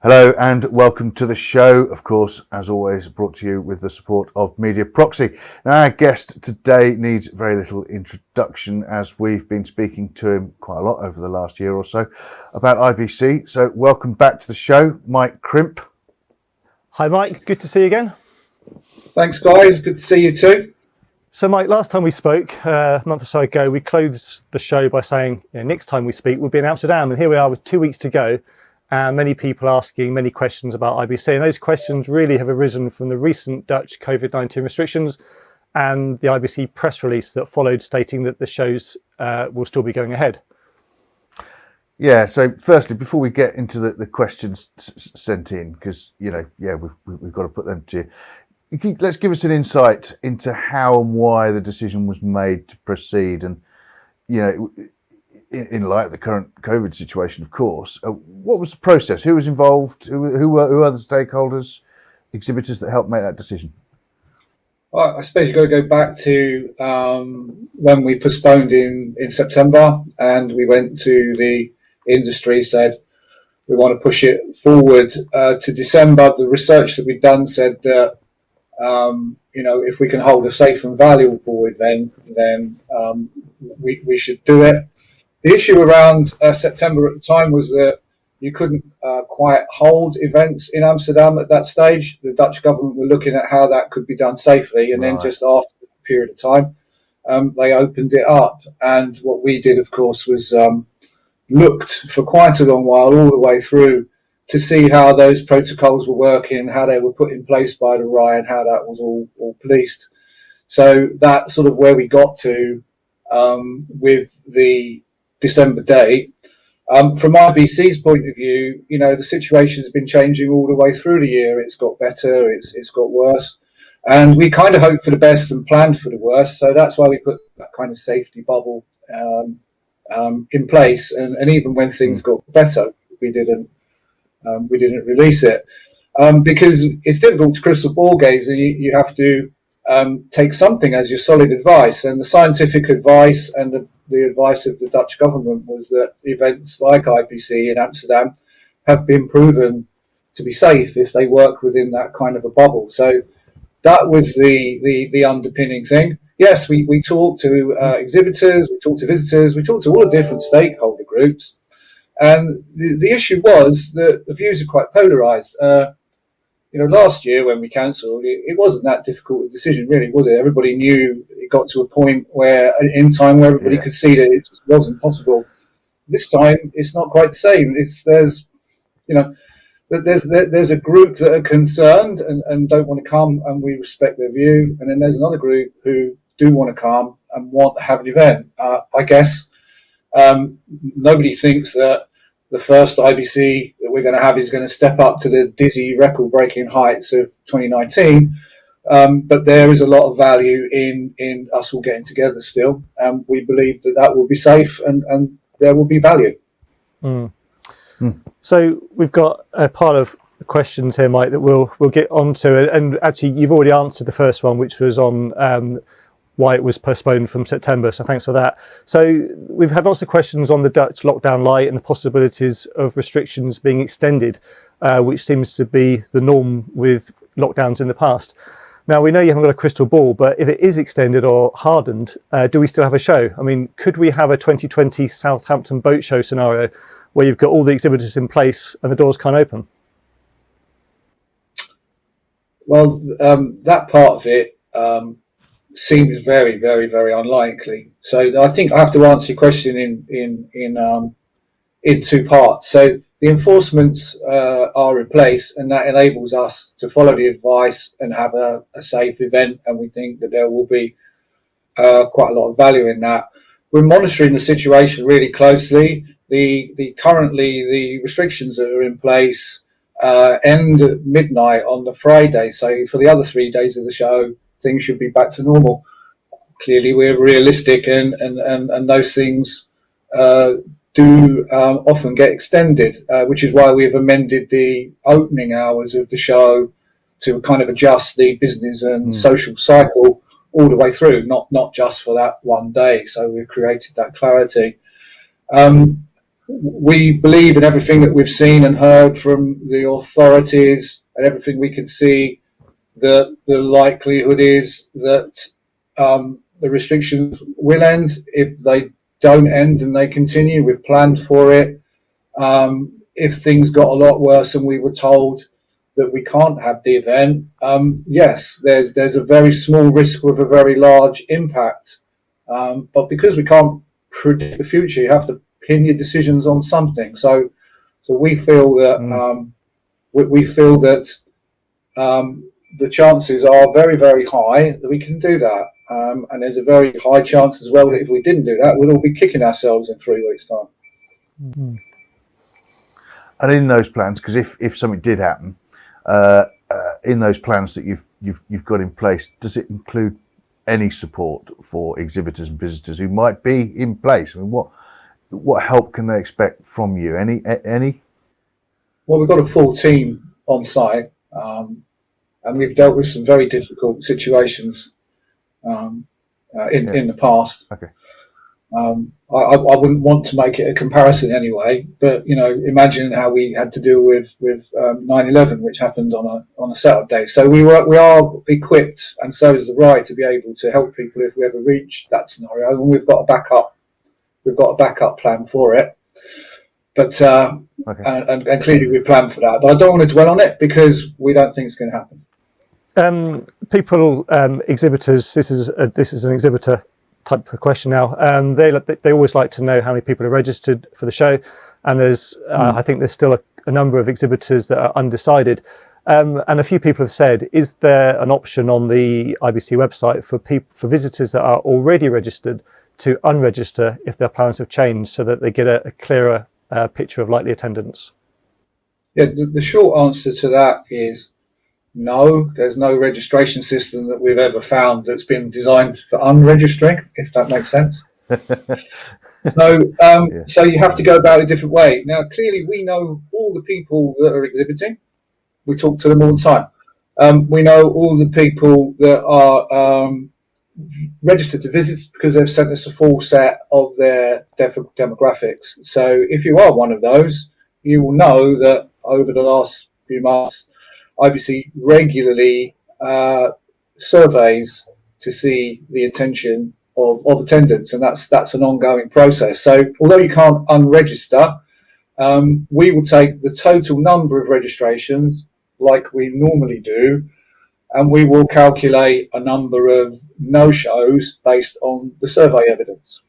Hello and welcome to the show. Of course, as always, brought to you with the support of Mediaproxy. Now, our guest today needs very little introduction as we've been speaking to him quite a lot over the last year or so about IBC. So welcome back to the show, Mike Crimp. Hi, Mike. Good to see you again. Thanks, guys. Good to see you too. So, Mike, last time we spoke, a month or so ago, we closed the show by saying, next time we speak, we'll be in Amsterdam. And here we are with 2 weeks to go. And many people asking many questions about IBC. And those questions really have arisen from the recent Dutch COVID-19 restrictions and the IBC press release that followed stating that the shows will still be going ahead. Yeah, so firstly, before we get into the questions sent in, because, we've got to put them to you. Let's give us an insight into how and why the decision was made to proceed. And, in light of the current COVID situation, of course, what was the process? Who was involved? Who are the stakeholders, exhibitors that helped make that decision? Well, I suppose you've got to go back to when we postponed in September, and we went to the industry, said we want to push it forward to December. The research that we'd done said that if we can hold a safe and valuable event, then we should do it. The issue around September at the time was that you couldn't quite hold events in Amsterdam at that stage. The Dutch government were looking at how that could be done safely, and then just after a period of time, they opened it up. And what we did, of course, was looked for quite a long while, all the way through, to see how those protocols were working, how they were put in place by the RAI, and how that was all policed. So that's sort of where we got to with the December date. From IBC's point of view, the situation has been changing all the way through the year. It's got better, it's got worse. And we kind of hoped for the best and planned for the worst. So that's why we put that kind of safety bubble in place. And even when things got better, we didn't release it. Because it's difficult to crystal ball gaze, and you have to take something as your solid advice. And the scientific advice and the advice of the Dutch government was that events like IBC in Amsterdam have been proven to be safe if they work within that kind of a bubble. So that was the underpinning thing. Yes, we talked to exhibitors, we talked to visitors, we talked to all the different stakeholder groups. And the issue was that the views are quite polarised. Last year when we cancelled, it wasn't that difficult a decision, really, was it? Everybody knew it got to a point where everybody could see that it just wasn't possible. This time, it's not quite the same. There's a group that are concerned and don't want to come, and we respect their view. And then there's another group who do want to come and want to have an event. I guess nobody thinks that the first IBC that we're going to have is going to step up to the dizzy record-breaking heights of 2019. But there is a lot of value in us all getting together still. We believe that will be safe and there will be value. So we've got a part of questions here, Mike, that we'll get onto. And actually, you've already answered the first one, which was on why it was postponed from September. So thanks for that. So we've had lots of questions on the Dutch lockdown light and the possibilities of restrictions being extended, which seems to be the norm with lockdowns in the past. Now, we know you haven't got a crystal ball, but if it is extended or hardened, do we still have a show? I mean, could we have a 2020 Southampton boat show scenario where you've got all the exhibitors in place and the doors can't open? Well, that part of it seems very, very, very unlikely. So I think I have to answer your question in two parts. So the enforcements are in place, and that enables us to follow the advice and have a safe event. And we think that there will be quite a lot of value in that. We're monitoring the situation really closely. Currently the restrictions that are in place end at midnight on the Friday. So for the other 3 days of the show, things should be back to normal. Clearly, we're realistic, and those things do often get extended, which is why we've amended the opening hours of the show to kind of adjust the business and social cycle all the way through, not just for that one day. So we've created that clarity. we believe in everything that we've seen and heard from the authorities and everything we can see, that the likelihood is that the restrictions will end. If they don't end and they continue, we've planned for it. If things got a lot worse and we were told that we can't have the event, yes, there's a very small risk with a very large impact. But because we can't predict the future, you have to pin your decisions on something. So we feel that we feel that the chances are very, very high that we can do that. And there's a very high chance as well that if we didn't do that, we'd all be kicking ourselves in 3 weeks' time. Mm-hmm. And in those plans, because if something did happen, in those plans that you've got in place, does it include any support for exhibitors and visitors who might be in place? I mean, what help can they expect from you? Any? Well, we've got a full team on site, and we've dealt with some very difficult situations in the past. Okay. I wouldn't want to make it a comparison anyway, but imagine how we had to deal with 9/11, which happened on a setup day. So we are equipped, and so is the RAI, to be able to help people if we ever reach that scenario. And we've got a backup plan for it. But okay. and clearly we plan for that. But I don't want to dwell on it because we don't think it's going to happen. Exhibitors. This is an exhibitor type of question now. They always like to know how many people are registered for the show, and there's I think there's still a number of exhibitors that are undecided, and a few people have said, is there an option on the IBC website for visitors that are already registered to unregister if their plans have changed, so that they get a clearer picture of likely attendance? Yeah, the short answer to that is no. There's no registration system that we've ever found that's been designed for unregistering, if that makes sense. So you have to go about it a different way. Now, clearly, we know all the people that are exhibiting. We talk to them all the time. We know all the people that are registered to visit because they've sent us a full set of their demographics. So if you are one of those, you will know that over the last few months, IBC regularly surveys to see the intention of attendance, and that's an ongoing process. So although you can't unregister, we will take the total number of registrations like we normally do, and we will calculate a number of no-shows based on the survey evidence.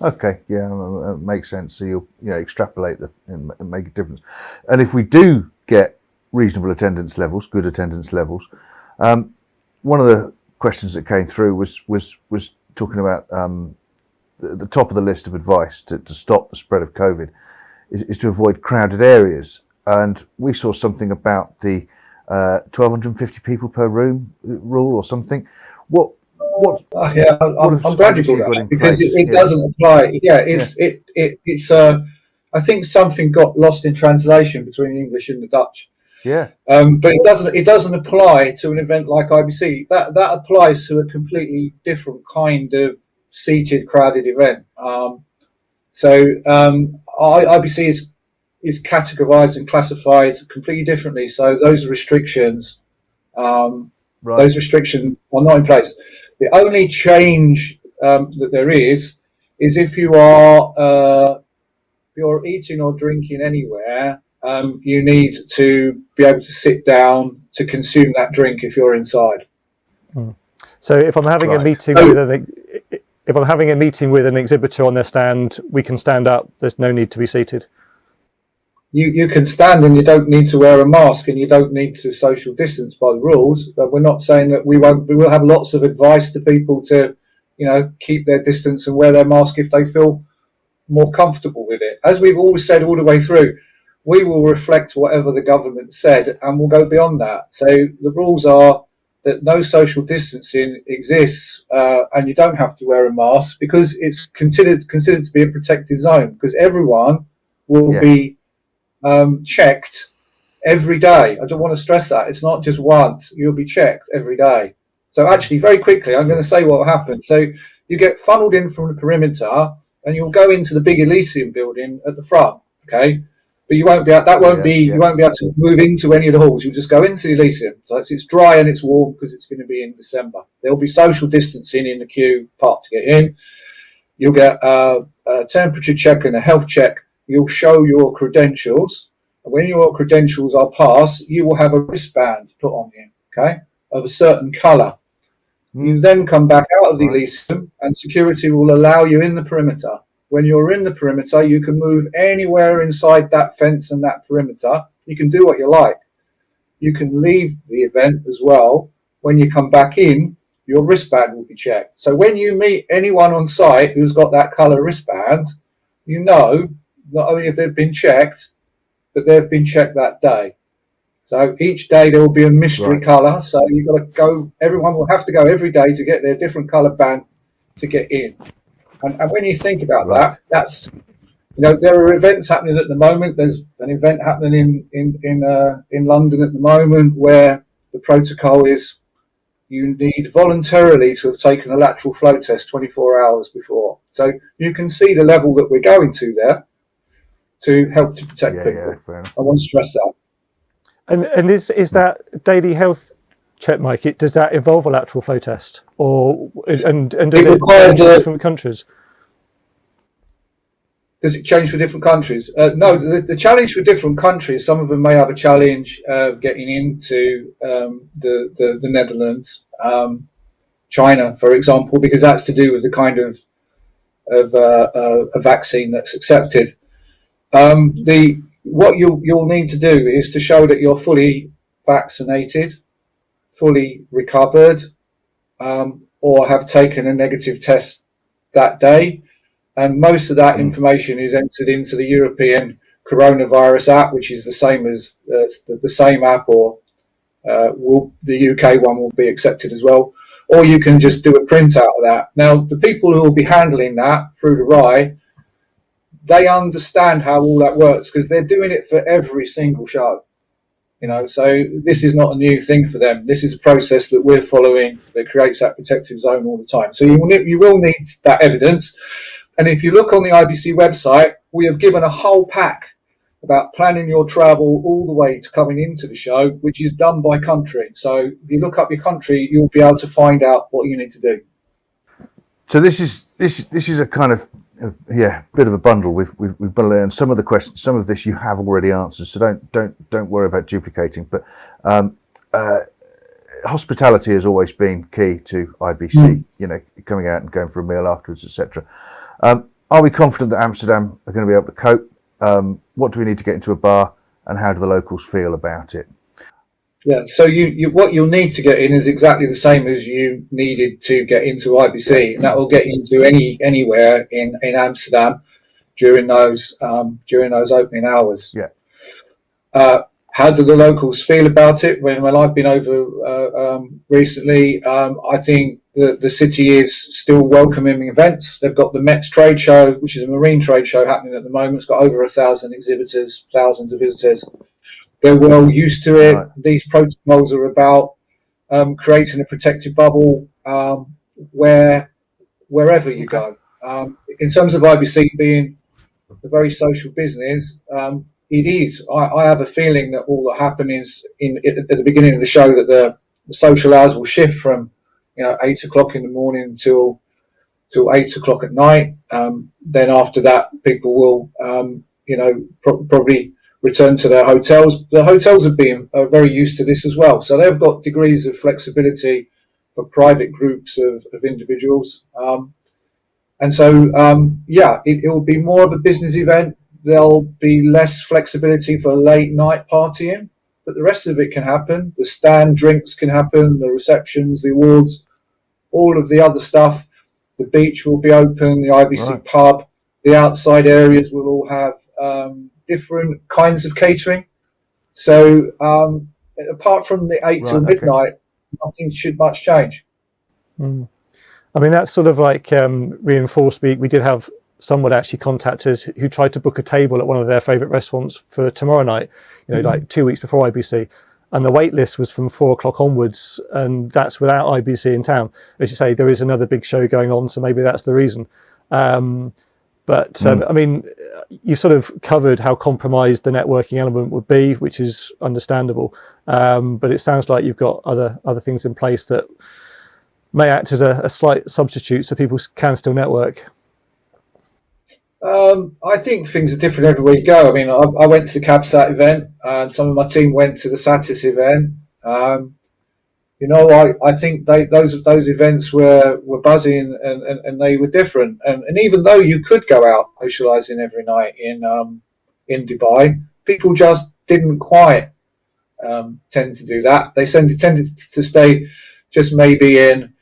Okay, yeah, that makes sense. So you'll extrapolate and make a difference. And if we do get reasonable attendance levels, good attendance levels, one of the questions that came through was talking about the top of the list of advice to stop the spread of COVID is to avoid crowded areas. And we saw something about the 1,250 people per room rule or something. I'm glad you brought that, because it doesn't apply. It's I think something got lost in translation between the English and the Dutch. Yeah. But it doesn't apply to an event like IBC. That applies to a completely different kind of seated, crowded event. IBC is categorized and classified completely differently. So those restrictions, those restrictions are not in place. The only change that there is if you're eating or drinking anywhere, you need to be able to sit down to consume that drink if you're inside. So if I'm having a meeting with an exhibitor on their stand, we can stand up. There's no need to be seated. You can stand, and you don't need to wear a mask, and you don't need to social distance by the rules. But we're not saying that we won't. We will have lots of advice to people to, keep their distance and wear their mask if they feel more comfortable with it. As we've always said all the way through, we will reflect whatever the government said, and we'll go beyond that. So the rules are that no social distancing exists, and you don't have to wear a mask because it's considered to be a protected zone, because everyone will be checked every day. I don't want to stress that. It's not just once. You'll be checked every day. So actually, very quickly, I'm going to say what happened. So you get funneled in from the perimeter, and you'll go into the big Elysium building at the front, okay? But you won't be able, you won't be able to move into any of the halls. You'll just go into the Elysium. So it's dry and it's warm because it's going to be in December. There'll be social distancing in the queue part to get in. You'll get a temperature check and a health check. You'll show your credentials. And when your credentials are passed, you will have a wristband put on you, okay, of a certain colour. You then come back out of the Elysium and security will allow you in the perimeter. When you're in the perimeter, you can move anywhere inside that fence and that perimeter. You can do what you like. You can leave the event as well. When you come back in, your wristband will be checked. So when you meet anyone on site who's got that colour wristband, you know not only have they been checked, but they've been checked that day. So each day there will be a mystery colour. So you've got to go, everyone will have to go every day to get their different colour band to get in. And when you think about that, that's, you know, there are events happening at the moment. There's an event happening in London at the moment where the protocol is you need voluntarily to have taken a lateral flow test 24 hours before. So you can see the level that we're going to there to help to protect people. I want to stress that. And is that daily health check, Mike? Does that involve a lateral flow test, or and does it requires in different countries? Does it change for different countries? No, the challenge for different countries. Some of them may have a challenge getting into the Netherlands, China, for example, because that's to do with the kind of a vaccine that's accepted. What you'll need to do is to show that you're fully vaccinated, fully recovered, or have taken a negative test that day. And most of that information is entered into the European coronavirus app, which is the same as the same app, or the UK one will be accepted as well. Or you can just do a printout of that. Now, the people who will be handling that through the RAI, they understand how all that works because they're doing it for every single show. You know, so this is not a new thing for them. This is a process that we're following that creates that protective zone all the time. So you will need that evidence. And if you look on the IBC website, we have given a whole pack about planning your travel all the way to coming into the show, which is done by country. So if you look up your country, you'll be able to find out what you need to do. So this is a kind of bit of a bundle. We've bundled in some of the questions. Some of this you have already answered, so don't worry about duplicating. But hospitality has always been key to IBC. You know, coming out and going for a meal afterwards, etc. Are we confident that Amsterdam are going to be able to cope? What do we need to get into a bar, and how do the locals feel about it? Yeah, so what you'll need to get in is exactly the same as you needed to get into IBC, and that will get into anywhere in Amsterdam during those opening hours. Yeah. How do the locals feel about it? When I've been over recently, I think the city is still welcoming events. They've got the Mets trade show, which is a marine trade show happening at the moment. It's got over 1,000 exhibitors, thousands of visitors. They're well used to it. Right. These protocols are about creating a protected bubble wherever you go. In terms of IBC being a very social business, it is. I have a feeling that all that happened is at the beginning of the show that the social hours will shift from 8 o'clock in the morning till 8 o'clock at night. Then after that, people will probably return to their hotels. The hotels have been very used to this as well, so they've got degrees of flexibility for private groups of individuals. And so it will be more of a business event. There'll be less flexibility for late night partying, but the rest of it can happen. The stand drinks can happen, the receptions, the awards, all of the other stuff. The beach will be open, the IBC pub, the outside areas will all have different kinds of catering. So apart from the 8 till midnight, nothing should much change. I mean, that's sort of like reinforced. We did have someone actually contact us who tried to book a table at one of their favourite restaurants for tomorrow night, like 2 weeks before IBC. And the wait list was from 4 o'clock onwards, and that's without IBC in town. As you say, there is another big show going on, so maybe that's the reason. But I mean, you sort of covered how compromised the networking element would be, which is understandable. But it sounds like you've got other things in place that may act as a slight substitute so people can still network. I think things are different everywhere you go. I mean, I went to the CabSat event, and some of my team went to the Satis event. I think those events were buzzing and they were different. And even though you could go out socialising every night in Dubai, people just didn't quite tend to do that. They tended to stay just maybe in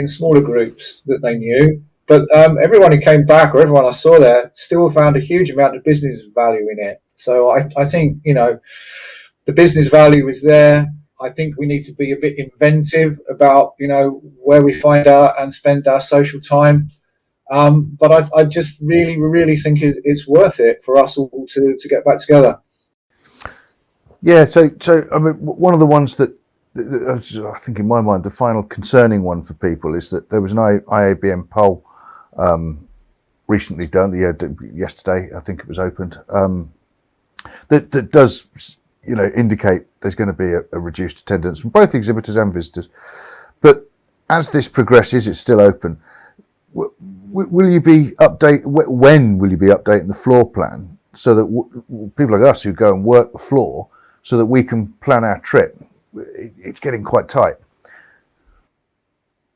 smaller groups that they knew. But everyone who came back, or everyone I saw there, still found a huge amount of business value in it. So I think, the business value is there. I think we need to be a bit inventive about, where we find out and spend our social time. But I just really think it's worth it for us all to get back together. Yeah, so I mean, one of the ones that I think in my mind the final concerning one for people is that there was an IABM poll recently done, yesterday I think it was opened, that does indicate there's going to be a reduced attendance from both exhibitors and visitors. But as this progresses, it's still open. Will you be when will you be updating the floor plan so that people like us who go and work the floor, so that we can plan our trip? It's getting quite tight.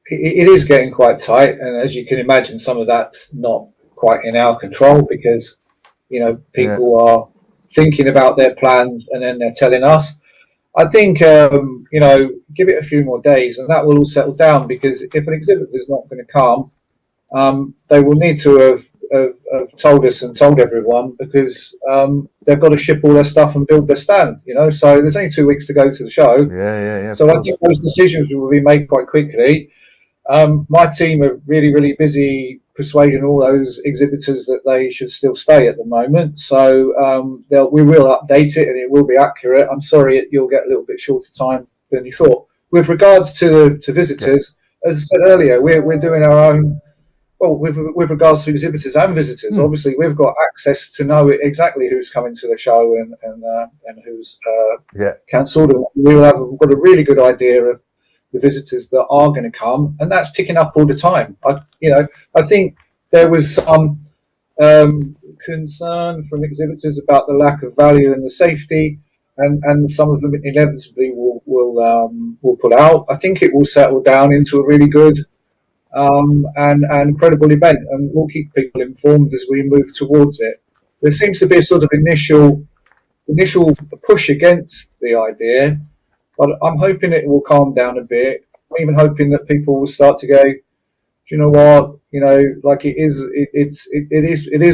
It is getting quite tight, and as you can imagine, some of that's not quite in our control because people are thinking about their plans and then they're telling us. I think give it a few more days and that will all settle down, because if an exhibitor is not going to come, they will need to have told us and told everyone, because they've got to ship all their stuff and build their stand. So there's only 2 weeks to go to the show. Yeah. So I think those decisions will be made quite quickly. My team are really busy persuading all those exhibitors that they should still stay at the moment. So we will update it and it will be accurate. I'm sorry you'll get a little bit shorter time than you thought. With regards to visitors, as I said earlier, we're doing our own. Well, with regards to exhibitors and visitors, obviously we've got access to know exactly who's coming to the show and who's cancelled. We've got a really good idea of the visitors that are going to come, and that's ticking up all the time. I think there was some concern from exhibitors about the lack of value and the safety, and some of them inevitably will pull out. I think it will settle down into a really good and credible event, and we'll keep people informed as we move towards it. There seems to be a sort of initial push against the idea, but I'm hoping it will calm down a bit. I'm even hoping that people will start to go, do you know what? Like it is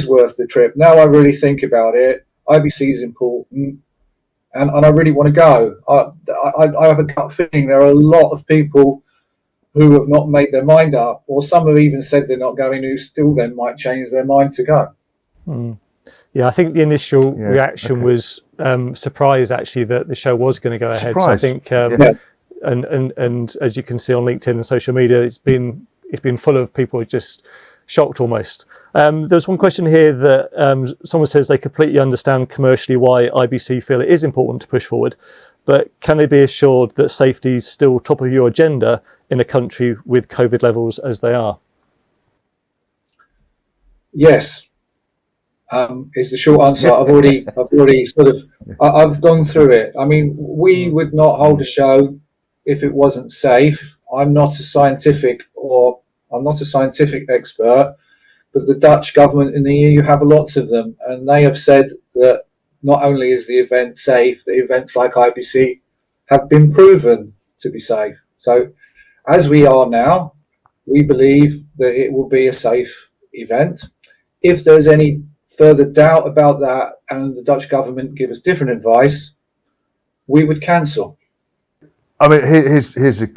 worth the trip. Now I really think about it. IBC is important, and I really want to go. I have a gut feeling there are a lot of people who have not made their mind up, or some have even said they're not going, who still then might change their mind to go. Yeah, I think the initial reaction was surprise, actually, that the show was going to go ahead. Surprise. So I think, and as you can see on LinkedIn and social media, it's been full of people just shocked almost. There's one question here that someone says they completely understand commercially why IBC feel it is important to push forward, but can they be assured that safety is still top of your agenda in a country with COVID levels as they are? Yes, is the short answer. I've already I've gone through it. I mean, we would not hold a show if it wasn't safe. I'm not a scientific expert, but the Dutch government in the EU have lots of them, and they have said that not only is the event safe, the events like IBC have been proven to be safe. So as we are now, we believe that it will be a safe event. If there's any further doubt about that and the Dutch government give us different advice, we would cancel. I mean, here's a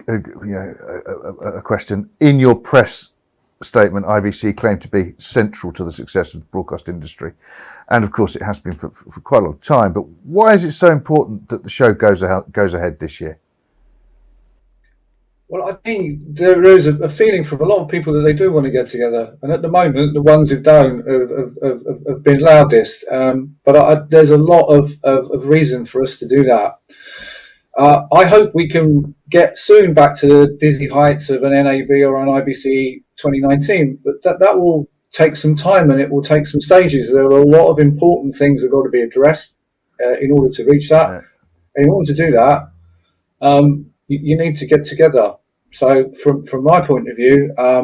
question. In your press statement, IBC claimed to be central to the success of the broadcast industry, and of course it has been for quite a long time. But why is it so important that the show goes ahead this year? Well, I think there is a feeling from a lot of people that they do want to get together, and at the moment, the ones who don't have been loudest. But there's a lot of reason for us to do that. I hope we can get soon back to the dizzy heights of an NAB or an IBC 2019, but that will take some time and it will take some stages. There are a lot of important things that have got to be addressed in order to reach that. Yeah. In order to do that, you need to get together. So from my point of view, I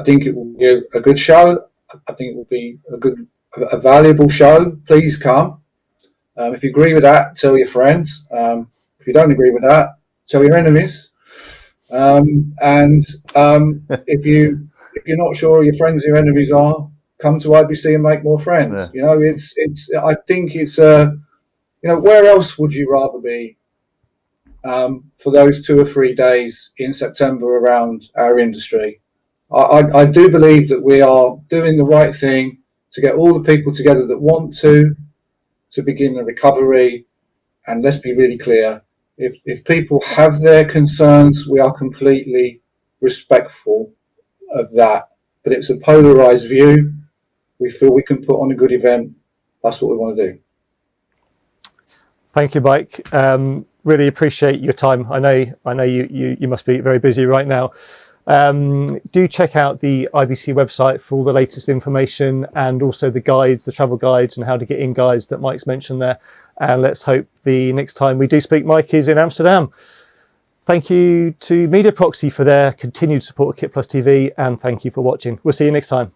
think it will be a good show. I think it will be a valuable show. Please come. If you agree with that, tell your friends. If you don't agree with that, tell your enemies. If you're not sure who your friends and your enemies are, come to IBC and make more friends. Yeah. I think it's where else would you rather be for those 2 or 3 days in September around our industry? I do believe that we are doing the right thing to get all the people together that want to begin the recovery. And let's be really clear, if people have their concerns, we are completely respectful of that. But it's a polarized view. We feel we can put on a good event. That's what we want to do. Thank you, Mike. Really appreciate your time. I know you must be very busy right now. Do check out the IBC website for all the latest information and also the guides, the travel guides and how to get in guides that Mike's mentioned there. And let's hope the next time we do speak, Mike is in Amsterdam. Thank you to Mediaproxy for their continued support of KitPlus TV, and thank you for watching. We'll see you next time.